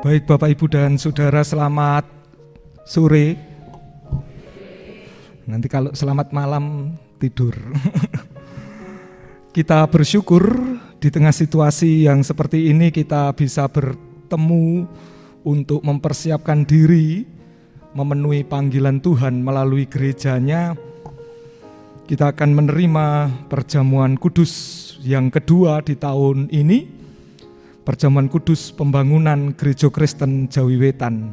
Baik Bapak Ibu dan Saudara, selamat sore. Nanti kalau selamat malam tidur. Kita bersyukur di tengah situasi yang seperti ini kita bisa bertemu untuk mempersiapkan diri memenuhi panggilan Tuhan melalui gerejanya. Kita akan menerima perjamuan kudus yang kedua di tahun ini, perjamuan kudus pembangunan Gereja Kristen Jawi Wetan.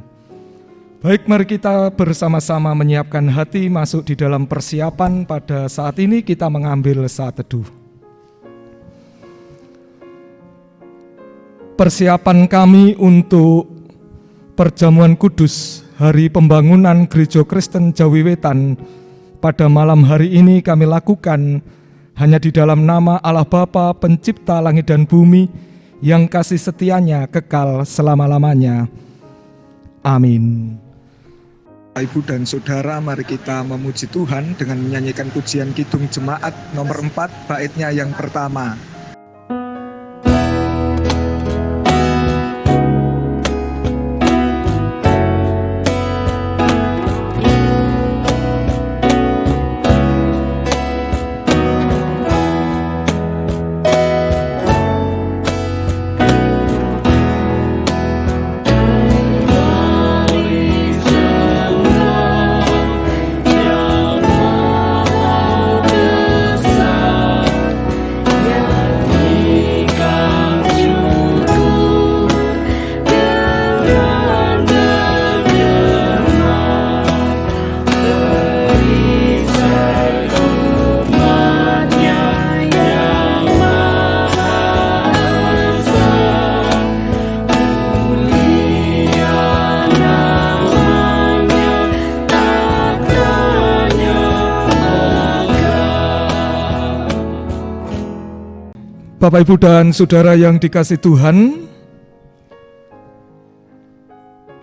Baik, mari kita bersama-sama menyiapkan hati masuk di dalam persiapan. Pada saat ini kita mengambil saat teduh. Persiapan kami untuk perjamuan kudus Hari Pembangunan Gereja Kristen Jawi Wetan pada malam hari ini kami lakukan hanya di dalam nama Allah Bapa, Pencipta langit dan bumi, yang kasih setianya kekal selama-lamanya. Amin. Ibu dan Saudara, mari kita memuji Tuhan dengan menyanyikan pujian Kidung Jemaat nomor 4, baitnya yang pertama. Bapak, Ibu, dan Saudara yang dikasihi Tuhan,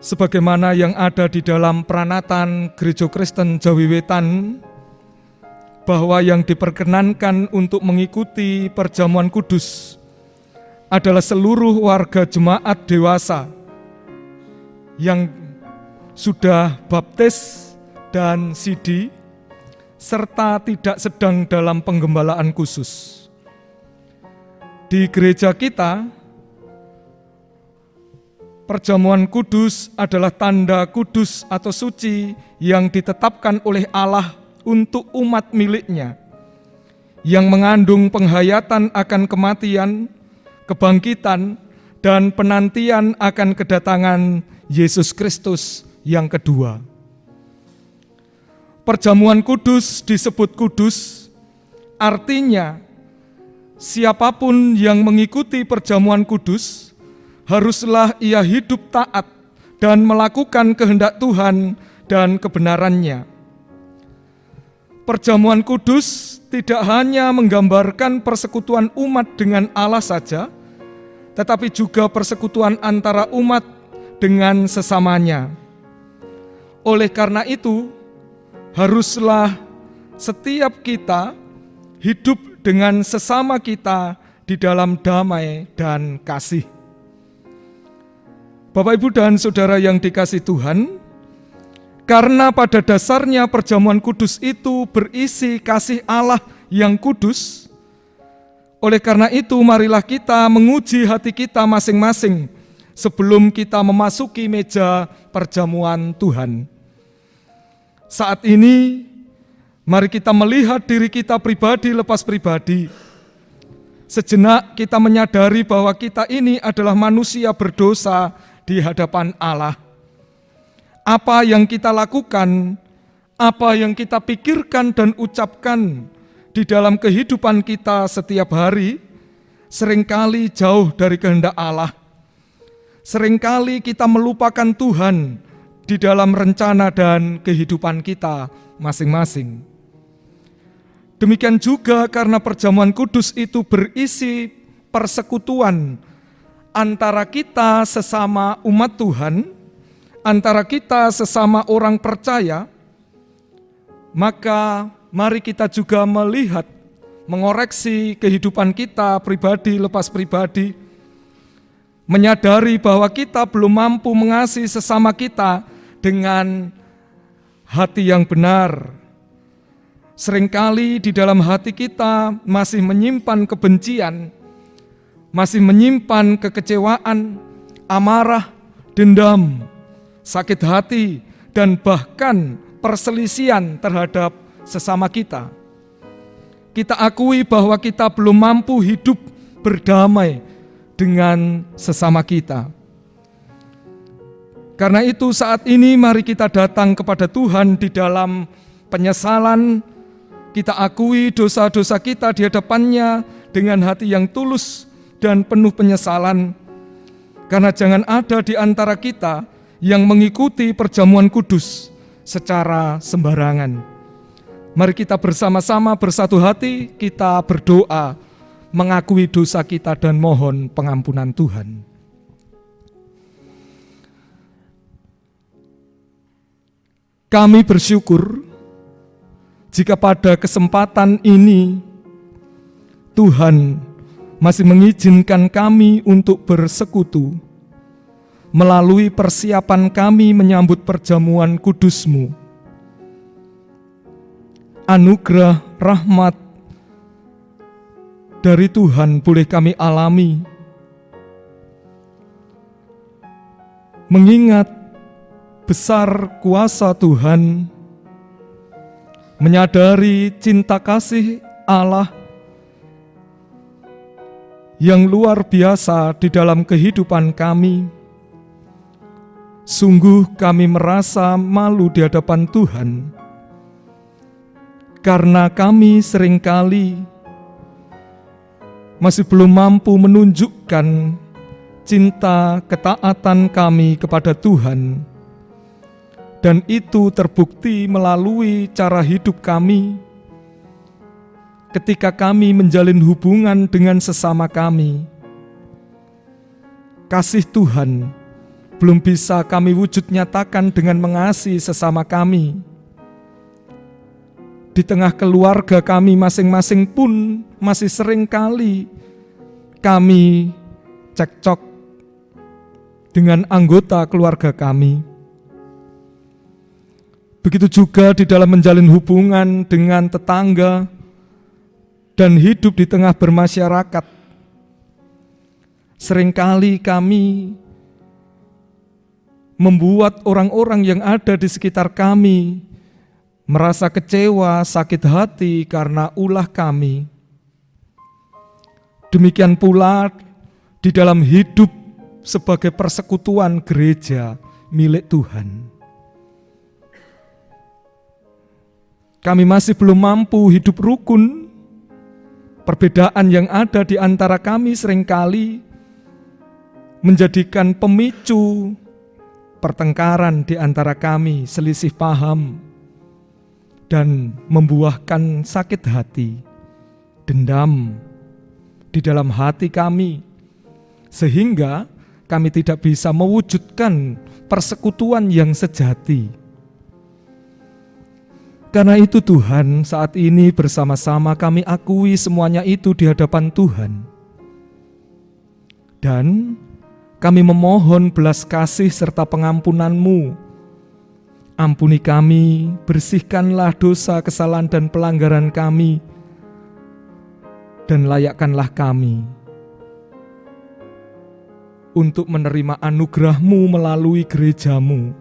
sebagaimana yang ada di dalam peranatan Gereja Kristen Jawi Wetan, bahwa yang diperkenankan untuk mengikuti perjamuan kudus adalah seluruh warga jemaat dewasa yang sudah baptis dan sidi, serta tidak sedang dalam penggembalaan khusus. Di gereja kita, perjamuan kudus adalah tanda kudus atau suci yang ditetapkan oleh Allah untuk umat miliknya, yang mengandung penghayatan akan kematian, kebangkitan, dan penantian akan kedatangan Yesus Kristus yang kedua. Perjamuan kudus disebut kudus, artinya siapapun yang mengikuti perjamuan kudus, haruslah ia hidup taat dan melakukan kehendak Tuhan dan kebenarannya. Perjamuan kudus tidak hanya menggambarkan persekutuan umat dengan Allah saja, tetapi juga persekutuan antara umat dengan sesamanya. Oleh karena itu, haruslah setiap kita hidup dengan sesama kita di dalam damai dan kasih. Bapak, Ibu, dan Saudara yang dikasihi Tuhan, karena pada dasarnya perjamuan kudus itu berisi kasih Allah yang kudus, oleh karena itu marilah kita menguji hati kita masing-masing sebelum kita memasuki meja perjamuan Tuhan. Saat ini, mari kita melihat diri kita pribadi lepas pribadi. Sejenak kita menyadari bahwa kita ini adalah manusia berdosa di hadapan Allah. Apa yang kita lakukan, apa yang kita pikirkan dan ucapkan di dalam kehidupan kita setiap hari, seringkali jauh dari kehendak Allah. Seringkali kita melupakan Tuhan di dalam rencana dan kehidupan kita masing-masing. Demikian juga karena perjamuan kudus itu berisi persekutuan antara kita sesama umat Tuhan, antara kita sesama orang percaya, maka mari kita juga melihat, mengoreksi kehidupan kita pribadi lepas pribadi, menyadari bahwa kita belum mampu mengasihi sesama kita dengan hati yang benar. Seringkali di dalam hati kita masih menyimpan kebencian, masih menyimpan kekecewaan, amarah, dendam, sakit hati, dan bahkan perselisihan terhadap sesama kita. Kita akui bahwa kita belum mampu hidup berdamai dengan sesama kita. Karena itu saat ini mari kita datang kepada Tuhan di dalam penyesalan. Kita akui dosa-dosa kita di hadapannya dengan hati yang tulus dan penuh penyesalan. Karena jangan ada di antara kita yang mengikuti perjamuan kudus secara sembarangan. Mari kita bersama-sama bersatu hati, kita berdoa mengakui dosa kita dan mohon pengampunan Tuhan. Kami bersyukur jika pada kesempatan ini Tuhan masih mengizinkan kami untuk bersekutu melalui persiapan kami menyambut perjamuan kudus-Mu. Anugerah rahmat dari Tuhan boleh kami alami, mengingat besar kuasa Tuhan, menyadari cinta kasih Allah yang luar biasa di dalam kehidupan kami. Sungguh kami merasa malu di hadapan Tuhan, karena kami seringkali masih belum mampu menunjukkan cinta ketaatan kami kepada Tuhan, dan itu terbukti melalui cara hidup kami ketika kami menjalin hubungan dengan sesama kami. Kasih Tuhan belum bisa kami wujud nyatakan dengan mengasihi sesama kami. Di tengah keluarga kami masing-masing pun masih sering kali kami cekcok dengan anggota keluarga kami. Begitu juga di dalam menjalin hubungan dengan tetangga dan hidup di tengah bermasyarakat. Seringkali kami membuat orang-orang yang ada di sekitar kami merasa kecewa, sakit hati karena ulah kami. Demikian pula di dalam hidup sebagai persekutuan gereja milik Tuhan. Kami masih belum mampu hidup rukun. Perbedaan yang ada di antara kami seringkali menjadikan pemicu pertengkaran di antara kami, selisih paham, dan membuahkan sakit hati, dendam di dalam hati kami, sehingga kami tidak bisa mewujudkan persekutuan yang sejati. Karena itu Tuhan, saat ini bersama-sama kami akui semuanya itu di hadapan Tuhan. Dan kami memohon belas kasih serta pengampunan-Mu. Ampuni kami, bersihkanlah dosa, kesalahan dan pelanggaran kami, dan layakkanlah kami untuk menerima anugerah-Mu melalui gereja-Mu,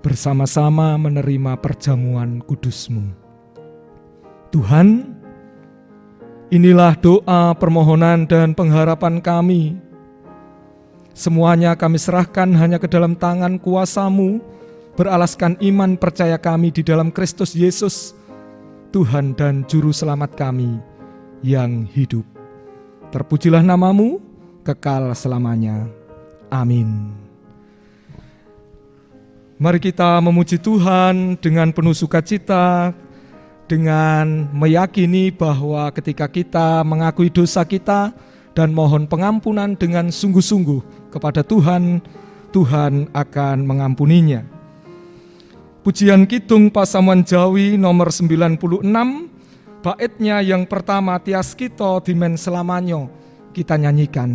bersama-sama menerima perjamuan kudus-Mu. Tuhan, inilah doa, permohonan, dan pengharapan kami. Semuanya kami serahkan hanya ke dalam tangan kuasa-Mu, beralaskan iman percaya kami di dalam Kristus Yesus, Tuhan dan Juru Selamat kami yang hidup. Terpujilah nama-Mu, kekal selamanya. Amin. Mari kita memuji Tuhan dengan penuh sukacita, dengan meyakini bahwa ketika kita mengakui dosa kita dan mohon pengampunan dengan sungguh-sungguh kepada Tuhan, Tuhan akan mengampuninya. Pujian Kidung Pasamuan Jawi nomor 96, baitnya yang pertama, tias kita dimen selamanyo, kita nyanyikan.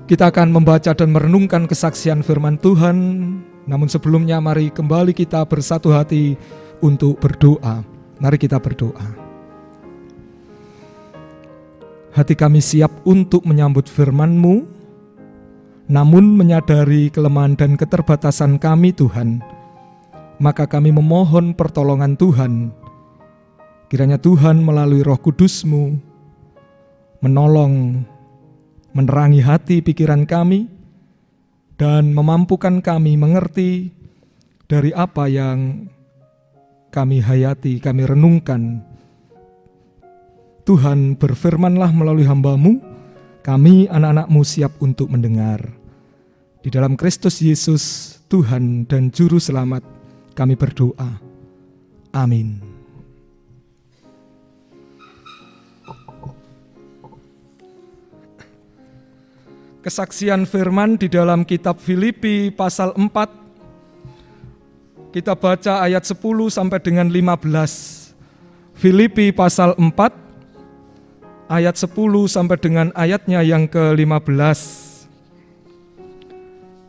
Kita akan membaca dan merenungkan kesaksian firman Tuhan. Namun sebelumnya mari kembali kita bersatu hati untuk berdoa. Mari kita berdoa. Hati kami siap untuk menyambut firman-Mu, namun menyadari kelemahan dan keterbatasan kami Tuhan. Maka kami memohon pertolongan Tuhan. Kiranya Tuhan melalui Roh Kudus-Mu menolong, menerangi hati pikiran kami, dan memampukan kami mengerti dari apa yang kami hayati, kami renungkan. Tuhan, berfirmanlah melalui hamba-Mu, kami anak-anak-Mu siap untuk mendengar. Di dalam Kristus Yesus, Tuhan dan Juru Selamat, kami berdoa. Amin. Kesaksian firman di dalam kitab Filipi pasal 4, kita baca ayat 10 sampai dengan 15. Filipi pasal 4, ayat 10 sampai dengan ayatnya yang ke-15.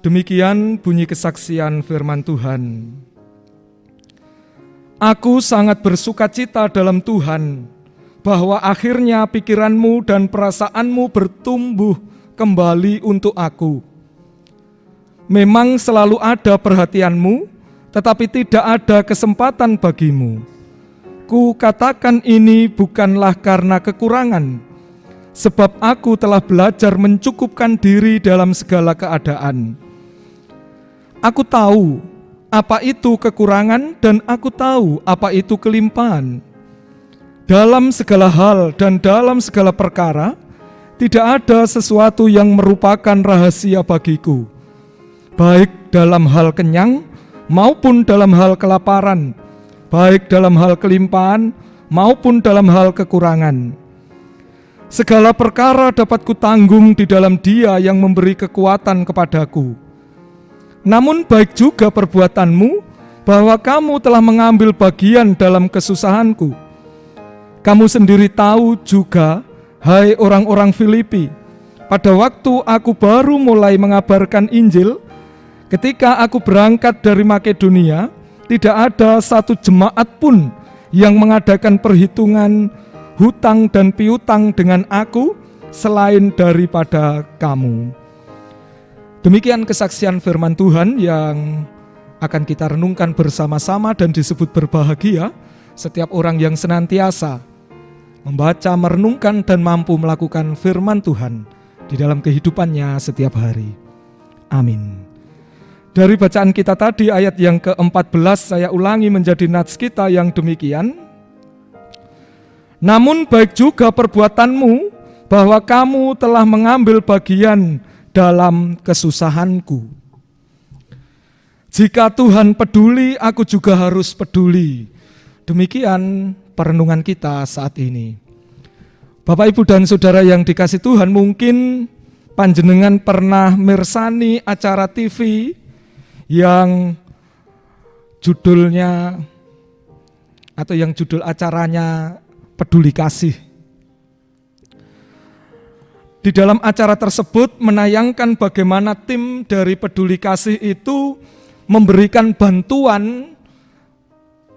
Demikian bunyi kesaksian firman Tuhan. Aku sangat bersukacita dalam Tuhan, bahwa akhirnya pikiranmu dan perasaanmu bertumbuh kembali untuk aku. Memang selalu ada perhatianmu, tetapi tidak ada kesempatan bagimu. Ku katakan ini bukanlah karena kekurangan, sebab aku telah belajar mencukupkan diri dalam segala keadaan. Aku tahu apa itu kekurangan dan aku tahu apa itu kelimpahan. Dalam segala hal dan dalam segala perkara, tidak ada sesuatu yang merupakan rahasia bagiku, baik dalam hal kenyang maupun dalam hal kelaparan, baik dalam hal kelimpahan maupun dalam hal kekurangan. Segala perkara dapat kutanggung di dalam Dia yang memberi kekuatan kepadaku. Namun baik juga perbuatanmu, bahwa kamu telah mengambil bagian dalam kesusahanku. Kamu sendiri tahu juga, hai orang-orang Filipi, pada waktu aku baru mulai mengabarkan Injil, ketika aku berangkat dari Makedonia, tidak ada satu jemaat pun yang mengadakan perhitungan hutang dan piutang dengan aku selain daripada kamu. Demikian kesaksian firman Tuhan yang akan kita renungkan bersama-sama dan disebut berbahagia setiap orang yang senantiasa membaca, merenungkan, dan mampu melakukan firman Tuhan di dalam kehidupannya setiap hari. Amin. Dari bacaan kita tadi ayat yang ke-14 saya ulangi menjadi nats kita yang demikian. Namun baik juga perbuatanmu, bahwa kamu telah mengambil bagian dalam kesusahanku. Jika Tuhan peduli, aku juga harus peduli. Demikian perenungan kita saat ini. Bapak, Ibu, dan Saudara yang dikasih Tuhan, mungkin panjenengan pernah mirsani acara TV yang judulnya atau yang judul acaranya Peduli Kasih. Di dalam acara tersebut menayangkan bagaimana tim dari Peduli Kasih itu memberikan bantuan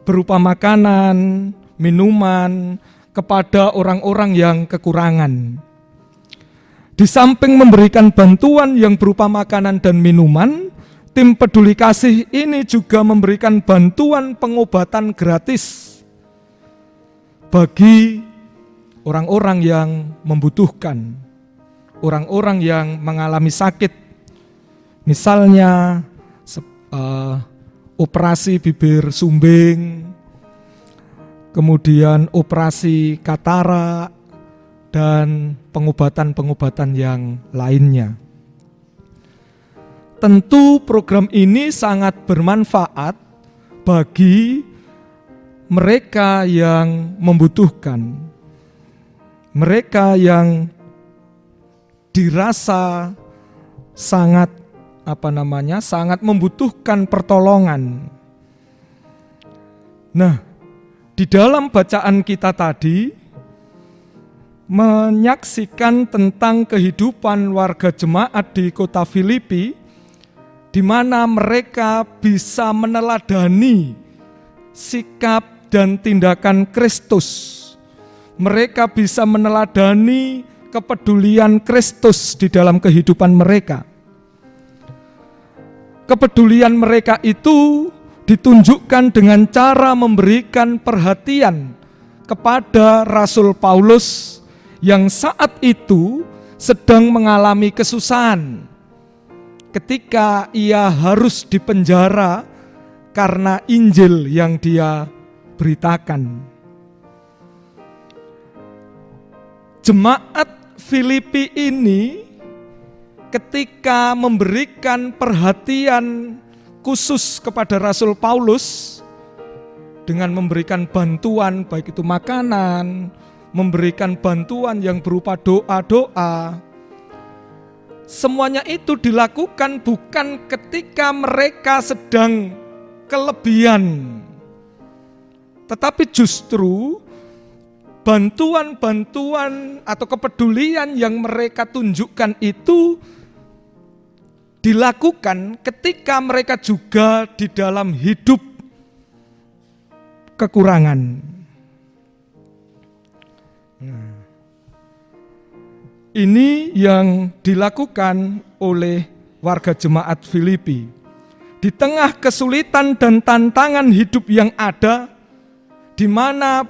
berupa makanan, minuman kepada orang-orang yang kekurangan. Di samping memberikan bantuan yang berupa makanan dan minuman, tim Peduli Kasih ini juga memberikan bantuan pengobatan gratis bagi orang-orang yang membutuhkan, orang-orang yang mengalami sakit, misalnya operasi bibir sumbing, kemudian operasi katarak, dan pengobatan-pengobatan yang lainnya. Tentu program ini sangat bermanfaat bagi mereka yang membutuhkan, mereka yang dirasa sangat sangat membutuhkan pertolongan. Nah, di dalam bacaan kita tadi, menyaksikan tentang kehidupan warga jemaat di kota Filipi, di mana mereka bisa meneladani sikap dan tindakan Kristus. Mereka bisa meneladani kepedulian Kristus di dalam kehidupan mereka. Kepedulian mereka itu ditunjukkan dengan cara memberikan perhatian kepada Rasul Paulus yang saat itu sedang mengalami kesusahan ketika ia harus dipenjara karena Injil yang dia beritakan. Jemaat Filipi ini ketika memberikan perhatian khusus kepada Rasul Paulus dengan memberikan bantuan, baik itu makanan, memberikan bantuan yang berupa doa-doa, semuanya itu dilakukan bukan ketika mereka sedang kelebihan, tetapi justru bantuan-bantuan atau kepedulian yang mereka tunjukkan itu dilakukan ketika mereka juga di dalam hidup kekurangan. Nah, ini yang dilakukan oleh warga jemaat Filipi. Di tengah kesulitan dan tantangan hidup yang ada, di mana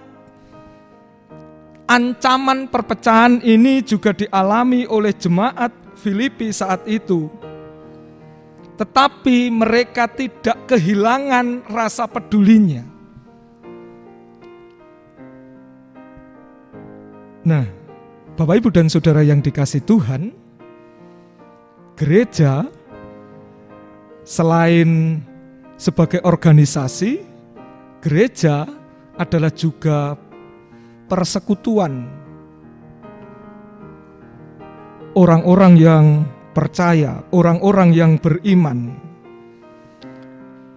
ancaman perpecahan ini juga dialami oleh jemaat Filipi saat itu. Tetapi mereka tidak kehilangan rasa pedulinya. Nah, Bapak, Ibu, dan Saudara yang dikasihi Tuhan, gereja selain sebagai organisasi, gereja adalah juga persekutuan orang-orang yang percaya, orang-orang yang beriman.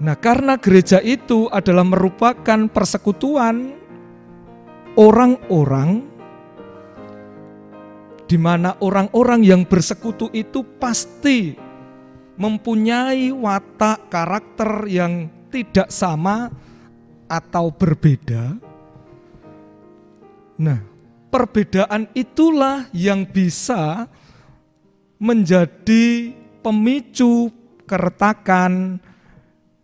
Nah, karena gereja itu adalah merupakan persekutuan orang-orang di mana orang-orang yang bersekutu itu pasti mempunyai watak karakter yang tidak sama atau berbeda. Nah, perbedaan itulah yang bisa menjadi pemicu keretakan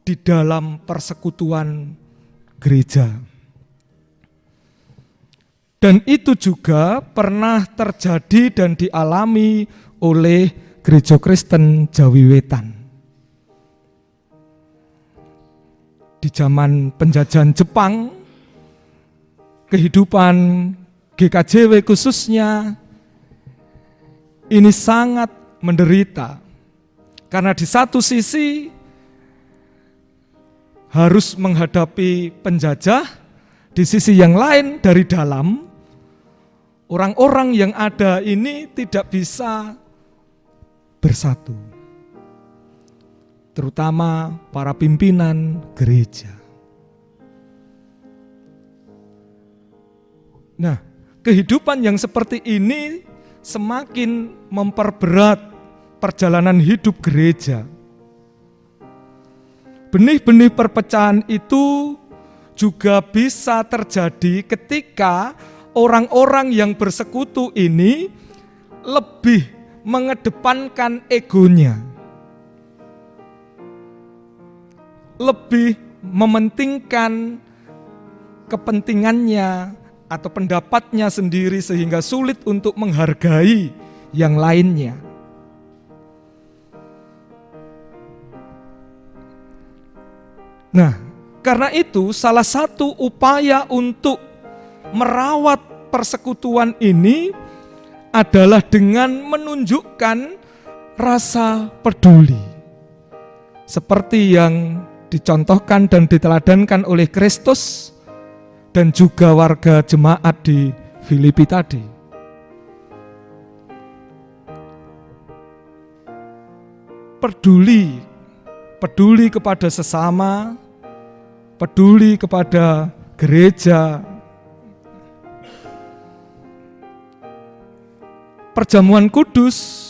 di dalam persekutuan gereja. Dan itu juga pernah terjadi dan dialami oleh Gereja Kristen Jawi Wetan. Di zaman penjajahan Jepang, kehidupan GKJW khususnya ini sangat menderita. Karena di satu sisi harus menghadapi penjajah, di sisi yang lain dari dalam, orang-orang yang ada ini tidak bisa bersatu. Terutama para pimpinan gereja. Nah, kehidupan yang seperti ini semakin memperberat perjalanan hidup gereja. Benih-benih perpecahan itu juga bisa terjadi ketika orang-orang yang bersekutu ini lebih mengedepankan egonya, lebih mementingkan kepentingannya atau pendapatnya sendiri sehingga sulit untuk menghargai yang lainnya. Nah, karena itu salah satu upaya untuk merawat persekutuan ini adalah dengan menunjukkan rasa peduli. Seperti yang dicontohkan dan diteladankan oleh Kristus dan juga warga jemaat di Filipi tadi. Peduli kepada sesama, peduli kepada gereja. perjamuan kudus,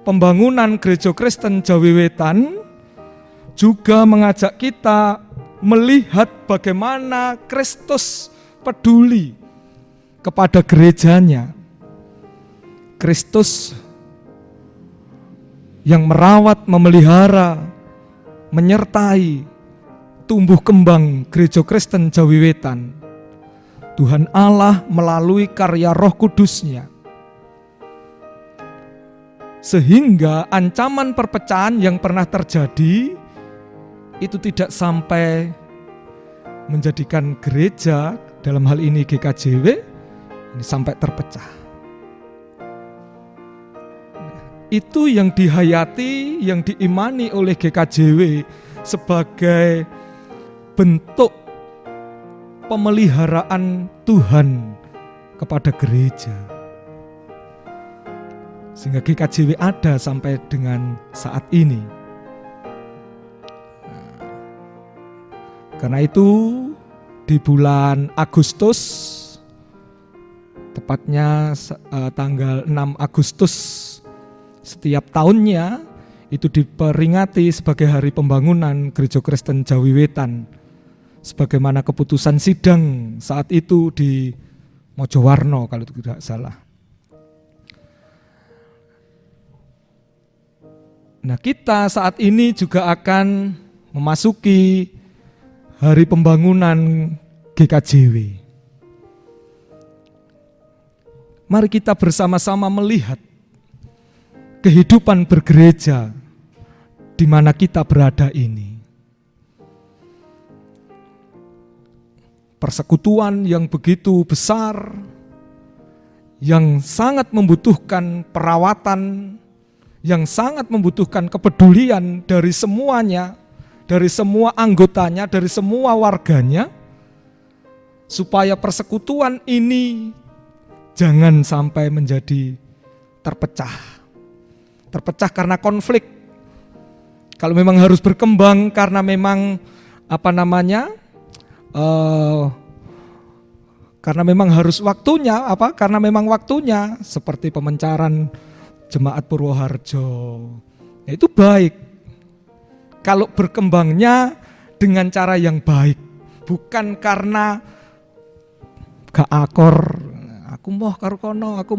pembangunan Gereja Kristen Jawi Wetan juga mengajak kita melihat bagaimana Kristus peduli kepada gerejanya. Kristus yang merawat, memelihara, menyertai tumbuh kembang Gereja Kristen Jawi Wetan. Tuhan Allah melalui karya Roh Kudus-Nya. Sehingga ancaman perpecahan yang pernah terjadi itu tidak sampai menjadikan gereja, dalam hal ini GKJW, ini sampai terpecah. Itu yang dihayati, yang diimani oleh GKJW sebagai bentuk pemeliharaan Tuhan kepada gereja. Sehingga GKJW ada sampai dengan saat ini. Karena itu di bulan Agustus, tepatnya tanggal 6 Agustus setiap tahunnya itu diperingati sebagai Hari Pembangunan Gereja Kristen Jawi Wetan, sebagaimana keputusan sidang saat itu di Mojowarno kalau tidak salah. Nah, kita saat ini juga akan memasuki Hari Pembangunan GKJW. Mari kita bersama-sama melihat kehidupan bergereja di mana kita berada ini. Persekutuan yang begitu besar, yang sangat membutuhkan perawatan, yang sangat membutuhkan kepedulian dari semuanya, dari semua anggotanya, dari semua warganya, supaya persekutuan ini jangan sampai menjadi terpecah. Terpecah karena konflik. Kalau memang harus berkembang karena memang karena memang harus waktunya, karena memang waktunya, seperti pemencaran Jemaat Purwoharjo. Ya, itu baik. Kalau berkembangnya dengan cara yang baik, bukan karena gak akor, aku moh karo kono, aku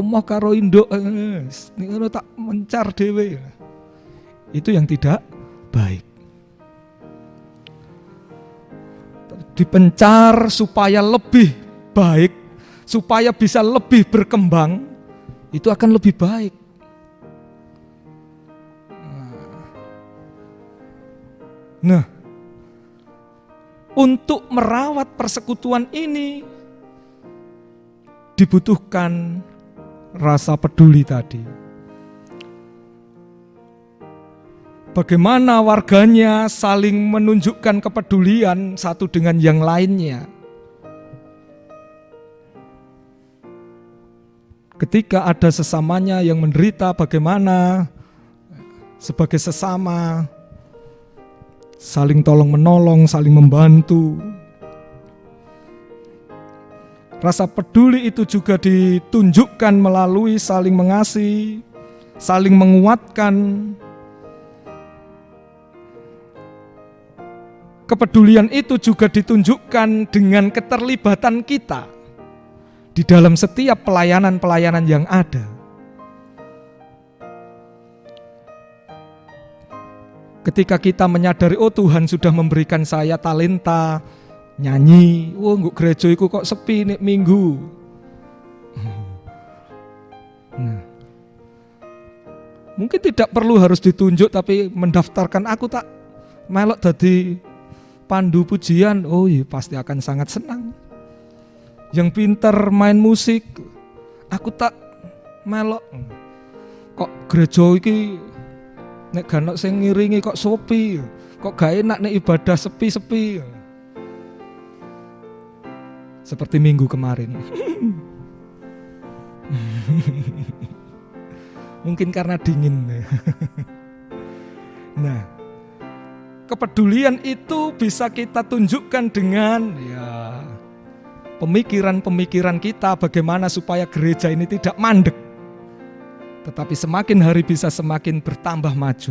moh karo induk, ngono tak mencar dhewe. Itu yang tidak baik. Dipencar supaya lebih baik, supaya bisa lebih berkembang, itu akan lebih baik. Nah, untuk merawat persekutuan ini dibutuhkan rasa peduli tadi. Bagaimana warganya saling menunjukkan kepedulian satu dengan yang lainnya. Ketika ada sesamanya yang menderita, bagaimana sebagai sesama saling tolong menolong, saling membantu. Rasa peduli itu juga ditunjukkan melalui saling mengasihi, saling menguatkan. Kepedulian itu juga ditunjukkan dengan keterlibatan kita di dalam setiap pelayanan-pelayanan yang ada. Ketika kita menyadari, oh Tuhan sudah memberikan saya talenta nyanyi, nggo gereja iku kok sepi nek minggu. Nah, mungkin tidak perlu harus ditunjuk, tapi mendaftarkan aku tak melok dadi pandu pujian, oh iya pasti akan sangat senang. Yang pinter main musik, aku tak melok. Kok gereja iki nek gak ono sing ngiringi kok sepi, kok gak enak nek ibadah sepi-sepi. Seperti minggu kemarin. Mungkin karena dingin. Nah, kepedulian itu bisa kita tunjukkan dengan pemikiran-pemikiran kita bagaimana supaya gereja ini tidak mandek, tetapi semakin hari bisa semakin bertambah maju.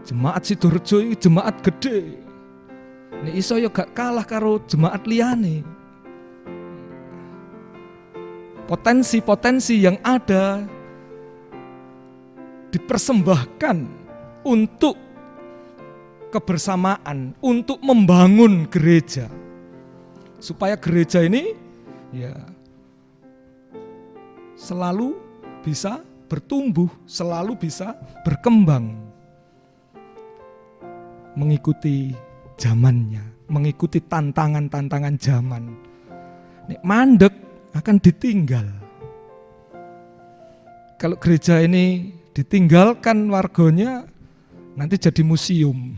Jemaat Sidorejo ini jemaat gede, nek iso yo gak kalah karo jemaat liyane. Potensi-potensi yang ada dipersembahkan untuk kebersamaan, untuk membangun gereja, supaya gereja ini ya selalu bisa bertumbuh, selalu bisa berkembang, mengikuti zamannya, mengikuti tantangan-tantangan zaman. Nek mandek akan ditinggal. Kalau gereja ini ditinggalkan warganya, nanti jadi museum.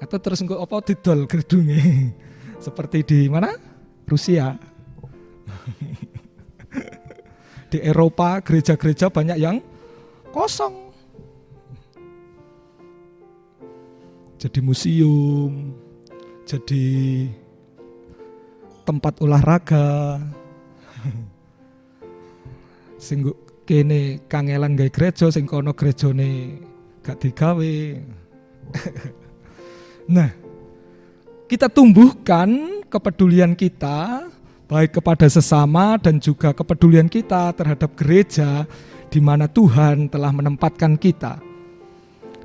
Atau terus engko apa didol gedungnya. Seperti di mana? Rusia. Di Eropa gereja-gereja banyak yang kosong. Jadi museum, jadi tempat olahraga. Sing kene kangelan gawe gereja, sing kono gerejane gak digawe. Nah, kita tumbuhkan kepedulian kita baik kepada sesama dan juga kepedulian kita terhadap gereja di mana Tuhan telah menempatkan kita.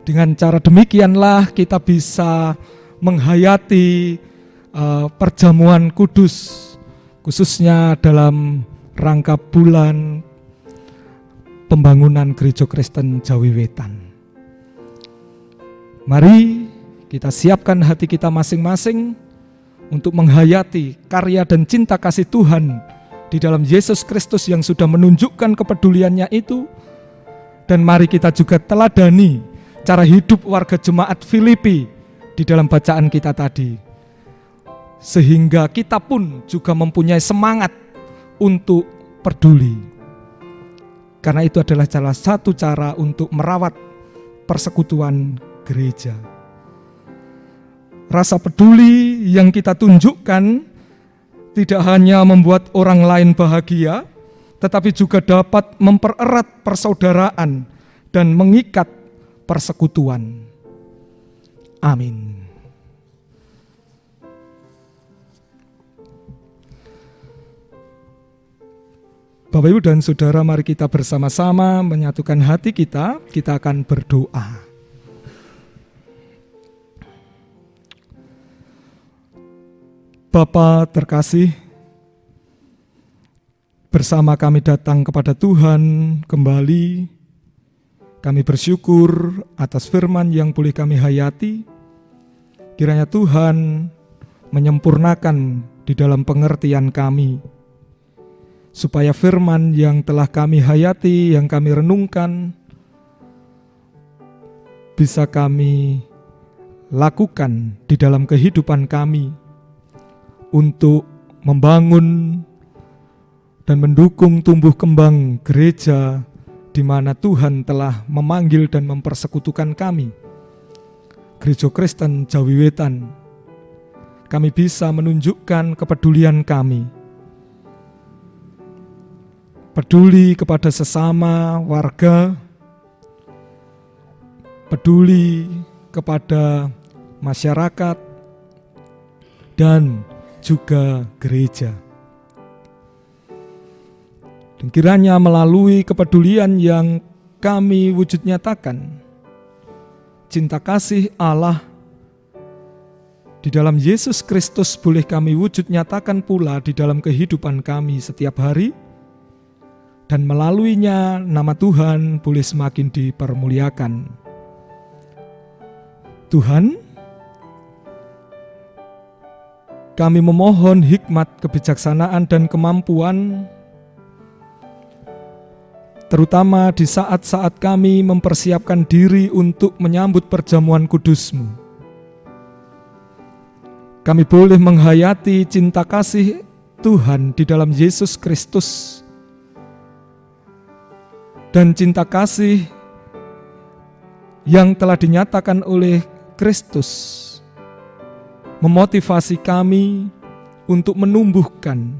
Dengan cara demikianlah kita bisa menghayati perjamuan kudus, khususnya dalam rangka bulan pembangunan Gereja Kristen Jawi Wetan. Mari kita siapkan hati kita masing-masing untuk menghayati karya dan cinta kasih Tuhan di dalam Yesus Kristus yang sudah menunjukkan kepeduliannya itu. Dan mari kita juga teladani cara hidup warga jemaat Filipi di dalam bacaan kita tadi. Sehingga kita pun juga mempunyai semangat untuk peduli. Karena itu adalah salah satu cara untuk merawat persekutuan gereja. Rasa peduli yang kita tunjukkan tidak hanya membuat orang lain bahagia, tetapi juga dapat mempererat persaudaraan dan mengikat persekutuan. Amin. Bapak, Ibu, dan Saudara, mari kita bersama-sama menyatukan hati kita akan berdoa. Bapa terkasih, bersama kami datang kepada Tuhan kembali. Kami bersyukur atas firman yang boleh kami hayati. Kiranya Tuhan menyempurnakan di dalam pengertian kami, supaya firman yang telah kami hayati, yang kami renungkan, bisa kami lakukan di dalam kehidupan kami untuk membangun dan mendukung tumbuh kembang gereja di mana Tuhan telah memanggil dan mempersekutukan kami, Gereja Kristen Jawi Wetan. Kami bisa menunjukkan kepedulian kami, peduli kepada sesama warga, peduli kepada masyarakat, dan juga gereja. Dan kiranya melalui kepedulian yang kami wujud nyatakan, cinta kasih Allah di dalam Yesus Kristus boleh kami wujud nyatakan pula di dalam kehidupan kami setiap hari. Dan melaluinya nama Tuhan boleh semakin dipermuliakan. Tuhan, kami memohon hikmat, kebijaksanaan, dan kemampuan, terutama di saat-saat kami mempersiapkan diri untuk menyambut perjamuan kudus-Mu. Kami boleh menghayati cinta kasih Tuhan di dalam Yesus Kristus, dan cinta kasih yang telah dinyatakan oleh Kristus memotivasi kami untuk menumbuhkan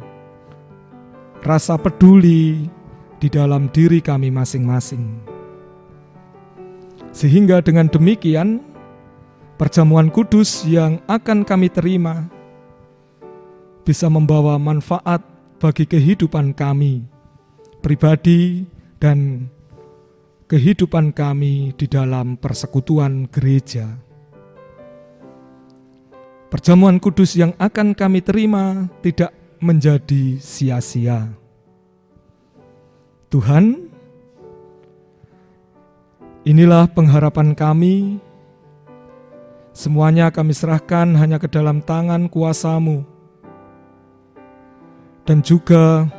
rasa peduli di dalam diri kami masing-masing. Sehingga dengan demikian, perjamuan kudus yang akan kami terima bisa membawa manfaat bagi kehidupan kami pribadi dan kehidupan kami di dalam persekutuan gereja. Perjamuan kudus yang akan kami terima tidak menjadi sia-sia. Tuhan, inilah pengharapan kami. Semuanya kami serahkan hanya ke dalam tangan kuasa-Mu. Dan juga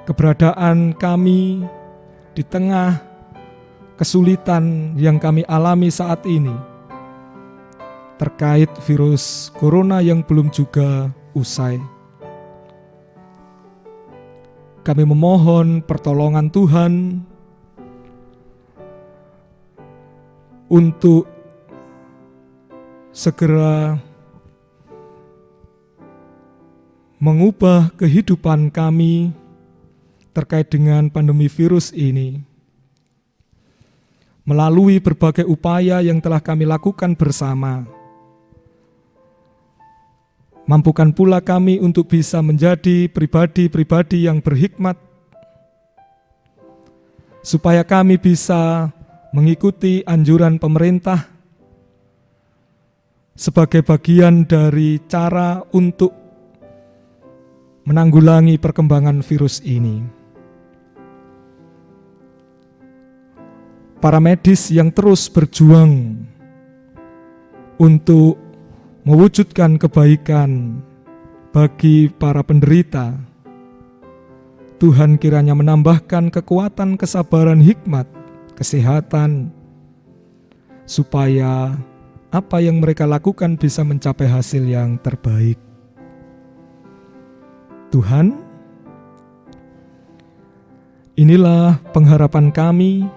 keberadaan kami di tengah kesulitan yang kami alami saat ini terkait virus corona yang belum juga usai. Kami memohon pertolongan Tuhan untuk segera mengubah kehidupan kami terkait dengan pandemi virus ini. Melalui berbagai upaya yang telah kami lakukan bersama, mampukan pula kami untuk bisa menjadi pribadi-pribadi yang berhikmat, supaya kami bisa mengikuti anjuran pemerintah sebagai bagian dari cara untuk menanggulangi perkembangan virus ini. Para medis yang terus berjuang untuk mewujudkan kebaikan bagi para penderita, Tuhan kiranya menambahkan kekuatan, kesabaran, hikmat, kesehatan, supaya apa yang mereka lakukan bisa mencapai hasil yang terbaik. Tuhan, inilah pengharapan kami,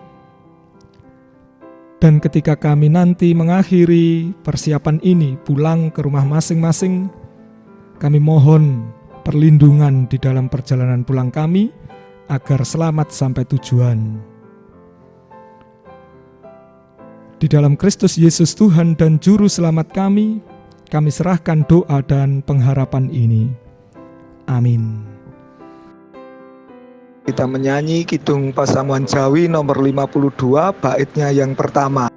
dan ketika kami nanti mengakhiri persiapan ini pulang ke rumah masing-masing, kami mohon perlindungan di dalam perjalanan pulang kami agar selamat sampai tujuan. Di dalam Kristus Yesus Tuhan dan Juru Selamat kami serahkan doa dan pengharapan ini. Amin. Kita menyanyi Kidung Pasamuan Jawi nomor 52, baitnya yang pertama.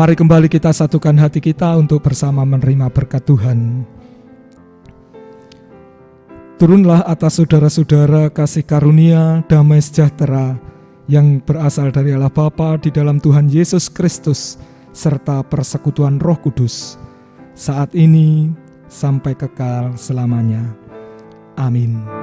Mari kembali kita satukan hati kita untuk bersama menerima berkat Tuhan. Turunlah atas saudara-saudara kasih karunia, damai sejahtera yang berasal dari Allah Bapa di dalam Tuhan Yesus Kristus, serta persekutuan Roh Kudus, saat ini sampai kekal selamanya. Amin.